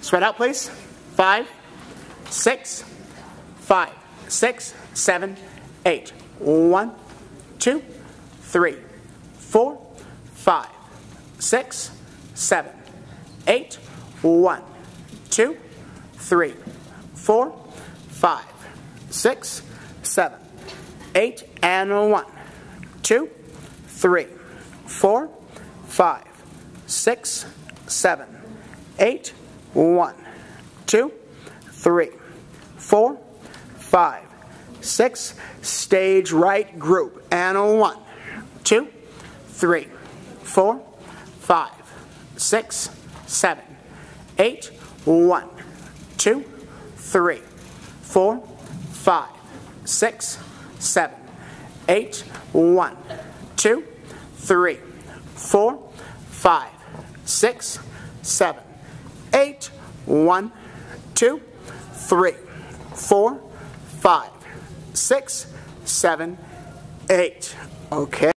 Spread out, please. 5, 6, 5, 6, 7, 8. 1, 2, 3, 4, 5, 6, 7, 8. 1, 2, 3, 4, 5, 6, 7, 8, and 1, 2, 3, 4, 5, 6, 7, 8. 1, 2, 3, 4, 5, 6. Stage right group. And 1, 2, 3, 4, 5, 6, 7, 8. 1, 2, 3, 4, 5, 6, 7, 8. 1, 2, 3, 4, 5, 6, 7, 8. 1, 2, 3, 4, 5, 6, 7, 8. Okay.